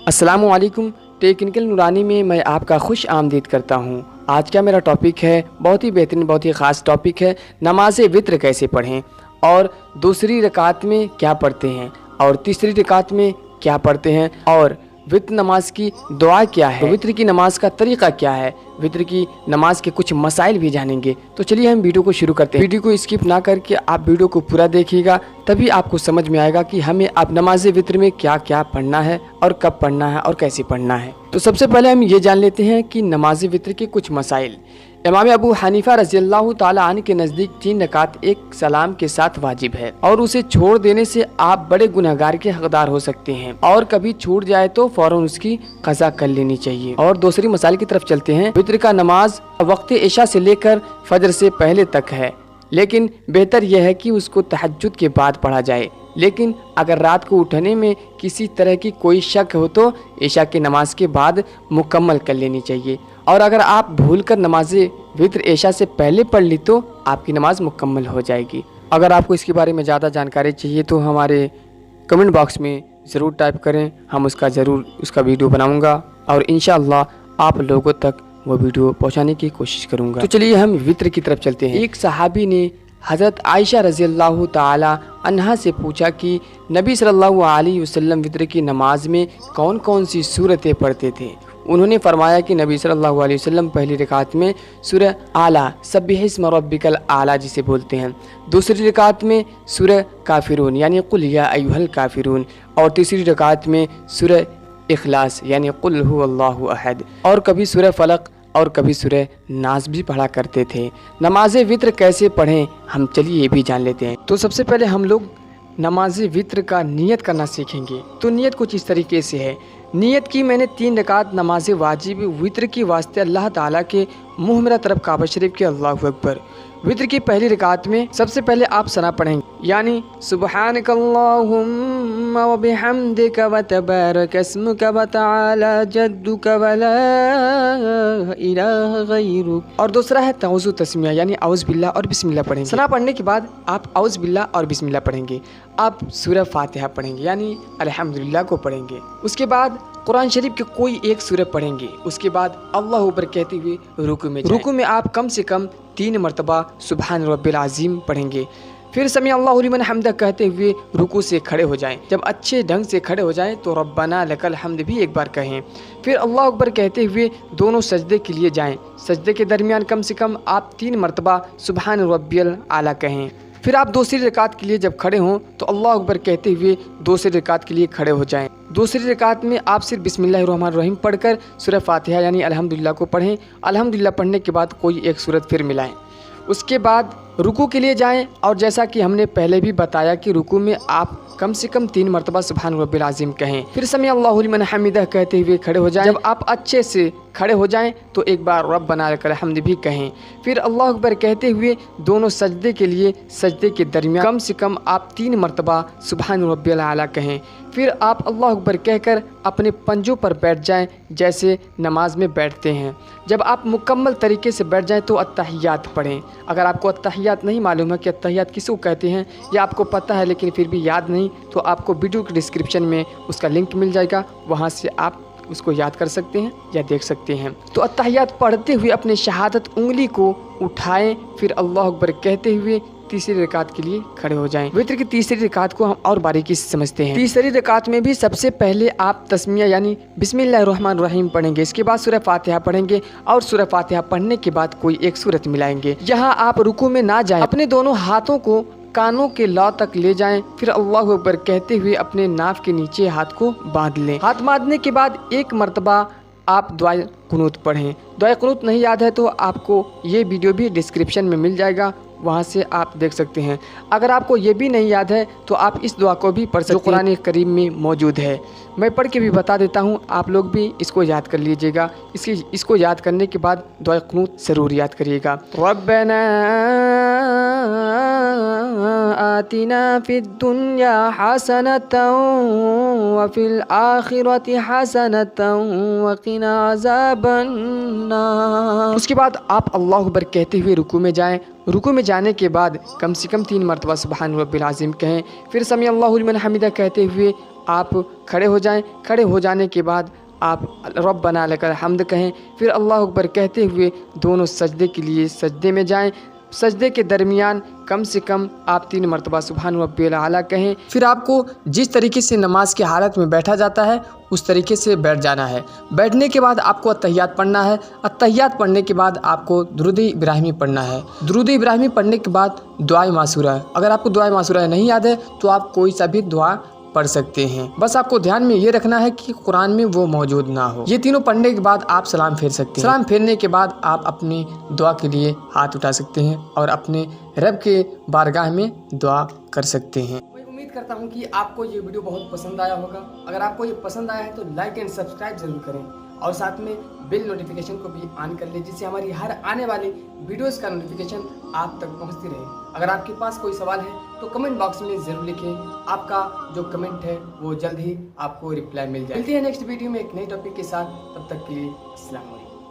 अस्सलामु अलैकुम। टेक्निकल नूरानी में मैं आपका खुश आमदीद करता हूँ। आज का मेरा टॉपिक है बहुत ही बेहतरीन, बहुत ही ख़ास टॉपिक है, नमाज वित्र कैसे पढ़ें और दूसरी रकात में क्या पढ़ते हैं और तीसरी रकात में क्या पढ़ते हैं और वित्र नमाज की दुआ क्या है, वित्र की नमाज का तरीक़ा क्या है, वित्र की नमाज के कुछ मसाइल भी जानेंगे। तो चलिए हम वीडियो को शुरू करते हैं। वीडियो को स्किप ना करके आप वीडियो को पूरा देखिएगा, तभी आपको समझ में आएगा कि हमें अब नमाज वित्र में क्या क्या पढ़ना है और कब पढ़ना है और कैसे पढ़ना है। तो सबसे पहले हम ये जान लेते हैं कि नमाज वित्र के कुछ मसाइल। इमाम अबू हनीफा रज़ियल्लाहु ताला अन्हु के नज़दीक 3 रकात एक सलाम के साथ वाजिब है और उसे छोड़ देने से आप बड़े गुनहगार के हकदार हो सकते हैं और कभी छूट जाए तो फौरन उसकी कज़ा कर लेनी चाहिए। और दूसरी मसाइल की तरफ चलते हैं। वित्र का नमाज वक्त इशा से लेकर फजर से पहले तक है, लेकिन बेहतर यह है कि उसको तहज्जुद के बाद पढ़ा जाए। लेकिन अगर रात को उठने में किसी तरह की कोई शक हो तो इशा की नमाज के बाद मुकम्मल कर लेनी चाहिए। और अगर आप भूलकर नमाज वित्र इशा से पहले पढ़ ली तो आपकी नमाज मुकम्मल हो जाएगी। अगर आपको इसके बारे में ज़्यादा जानकारी चाहिए तो हमारे कमेंट बॉक्स में ज़रूर टाइप करें, हम उसका वीडियो बनाऊँगा और इंशाअल्लाह आप लोगों तक वो वीडियो पहुंचाने की कोशिश करूंगा। तो चलिए हम वित्र की तरफ चलते हैं। एक सहाबी ने हज़रत आयशा रज़ियल्लाहु ताला अन्हा से पूछा कि नबी सल्लल्लाहु अलैहि वसल्लम वित्र की नमाज में कौन कौन सी सूरतें पढ़ते थे। उन्होंने फरमाया कि नबी सल्लल्लाहु अलैहि वसल्लम पहली रकात में सूरह आला सब्बिहिस्म रब्बिकल आला जिसे बोलते हैं, दूसरी रकात में सूरह काफिरून यानी कुल या अय्युहल काफिरून और तीसरी रकात में सूरह इखलास यानी कुल हुवल्लाहु अहद और कभी सूरह फलक और कभी सूरह नास भी पढ़ा करते थे। नमाज वित्र कैसे पढ़ें हम चलिए ये भी जान लेते हैं। तो सबसे पहले हम लोग नमाज वित्र का नियत करना सीखेंगे। तो नियत कुछ इस तरीके से है। नियत की मैंने 3 रकात नमाज वाजिब वित्र की वास्ते अल्लाह ताला के मुँह मेरा तरफ काबा शरीफ के अल्लाहु अकबर। वित्र की पहली रकात में सबसे पहले आप सना पढ़ेंगे यानी सुब्हानकल्लाहुम्मा व बिहम्दिका व तबारक अस्मुका व तआला जद्दुका व ला इलाहा गैरुक। और दूसरा है तौज़ु तस्मिया यानी औज़ बिल्लाह और बिस्मिल्लाह पढ़ेंगे। सना पढ़ने के बाद आप औज़ बिल्लाह और बिस्मिल्लाह पढ़ेंगे। आप सूरह फातिहा पढ़ेंगे यानी अल्हम्दुलिल्लाह को पढ़ेंगे। उसके बाद कुरान शरीफ के कोई एक सूरह पढ़ेंगे। उसके बाद अल्लाहु अकबर कहते हुए रुकू में आप कम से कम 3 मरतबा सुबहान रब्बिल अज़ीम पढ़ेंगे। फिर समी अल्लाहु लिमन हम्दा कहते हुए रुकू से खड़े हो जाएं। जब अच्छे ढंग से खड़े हो जाएं तो रब्बना लकल हम्द भी एक बार कहें। फिर अल्लाहु अकबर कहते हुए दोनों सजदे के लिए जाएं। सजदे के दरमियान कम से कम आप 3 मरतबा सुबहान रब्बिल आला कहें। फिर आप दूसरी रकात के लिए जब खड़े हों तो अल्लाह अकबर कहते हुए दूसरी रकात के लिए खड़े हो जाएं। दूसरी रकात में आप सिर्फ बिस्मिल्लाहिर्रहमानिर्रहीम पढ़कर सूरह फातिहा यानी अल्हम्दुलिल्लाह को पढ़ें। अल्हम्दुलिल्लाह पढ़ने के बाद कोई एक सूरत फिर मिलाएं। उसके बाद रुकू के लिए जाएं और जैसा कि हमने पहले भी बताया कि रुकू में आप कम से कम 3 मरतबा सुबहान रब्बिल अज़ीम कहें। फिर समी अल्लाहु लिमन हमिदा कहते हुए खड़े हो जाएं। जब आप अच्छे से खड़े हो जाएं तो एक बार रब्बना लकल हम्द भी कहें। फिर अल्लाह अकबर कहते हुए दोनों सजदे के लिए सजदे के दरमियान कम से कम आप 3 मरतबा सुबहान रब्बिल आला कहें। फिर आप अल्लाह अकबर कहकर अपने पंजों पर बैठ जाएं जैसे नमाज में बैठते हैं। जब आप मुकम्मल तरीके से बैठ जाएं तो अत्तहियात पढ़ें। अगर आपको अत्तहियात नहीं मालूम है कि अत्तहियात किसको कहते हैं या आपको पता है लेकिन फिर भी याद नहीं तो आपको वीडियो के डिस्क्रिप्शन में उसका लिंक मिल जाएगा, वहाँ से आप उसको याद कर सकते हैं या देख सकते हैं। तो अत्तहियात पढ़ते हुए अपने शहादत उंगली को उठाएं। फिर अल्लाह अकबर कहते हुए तीसरी रकात के लिए खड़े हो जाएं। वित्र की तीसरी रकात को हम और बारीकी से समझते हैं। तीसरी रकात में भी सबसे पहले आप तस्मिया यानी बिस्मिल्लाहिर्रहमानिर्रहीम पढ़ेंगे। इसके बाद सूरह फातिहा पढ़ेंगे और सूरह फातिहा पढ़ने के बाद कोई एक सूरत मिलाएंगे। यहाँ आप रुकू में ना जाएं, अपने दोनों हाथों को कानों के लौ तक ले जाएं। फिर अल्लाहु अकबर कहते हुए अपने नाफ के नीचे हाथ को बांध लें। हाथ बांधने के बाद 1 मरतबा आप दुआ कुनूत पढ़ें। दुआ कुनूत नहीं याद है तो आपको ये वीडियो भी डिस्क्रिप्शन में मिल जाएगा, वहाँ से आप देख सकते हैं। अगर आपको ये भी नहीं याद है तो आप इस दुआ को भी पढ़ सकते हैं जो कुरान करीम में मौजूद है। मैं पढ़ के भी बता देता हूँ, आप लोग भी इसको याद कर लीजिएगा। इसको याद करने के बाद दुआ कुनूत ज़रूर याद करिएगा। रब्बना आतिना फिद दुनिया हसनतन व फिल आखिरति हसनतन व क़िना अज़ाबन नार। उसके बाद आप अल्लाहु अकबर कहते हुए रुकू में जाएं। रुकू में जाने के बाद कम से कम 3 मरतबा सुबहान रब्बिल अज़ीम कहें। फिर समी अल्लाहु लिमन हमिदा कहते हुए آپ کھڑے ہو جائیں. کھڑے ہو جانے کے بعد آپ ربنا لکل حمد کہیں. پھر اللہ اکبر کہتے ہوئے دونوں سجدے کے لیے سجدے میں جائیں. سجدے کے درمیان کم سے کم آپ 3 مرتبہ سبحان ربی الاعلیٰ کہیں. پھر آپ کو جس طریقے سے نماز کی حالت میں بیٹھا جاتا ہے اس طریقے سے بیٹھ جانا ہے. بیٹھنے کے بعد آپ کو اتحیات پڑھنا ہے. اتحیات پڑھنے کے بعد آپ کو درود ابراہیمی پڑھنا ہے. درود ابراہیمی پڑھنے کے بعد دعائے معصورہ. اگر آپ کو دعائے معصورہ نہیں یاد ہے تو آپ کوئی سا بھی دعا پڑھ سکتے ہیں. بس آپ کو دھیان میں یہ رکھنا ہے کہ قرآن میں وہ موجود نہ ہو. یہ تینوں پڑھنے کے بعد آپ سلام پھیر سکتے ہیں. سلام پھیرنے کے بعد آپ اپنی دعا کے لیے ہاتھ اٹھا سکتے ہیں اور اپنے رب کے بارگاہ میں دعا کر سکتے ہیں. میں امید کرتا ہوں کہ آپ کو یہ ویڈیو بہت پسند آیا ہوگا. اگر آپ کو یہ پسند آیا ہے تو لائک اینڈ سبسکرائب ضرور کریں اور ساتھ میں بیل نوٹیفیکیشن کو بھی آن کر لیں جس سے ہماری ہر آنے والی ویڈیوز کا نوٹیفیکیشن آپ تک پہنچتی رہے. اگر آپ کے پاس کوئی سوال ہے تو کمنٹ باکس میں ضرور لکھیں. آپ کا جو کمنٹ ہے وہ جلد ہی آپ کو رپلائی مل جائے. ملتے ہیں نیکسٹ ویڈیو میں ایک نئی ٹاپک کے ساتھ. تب تک کے لیے السلام علیکم.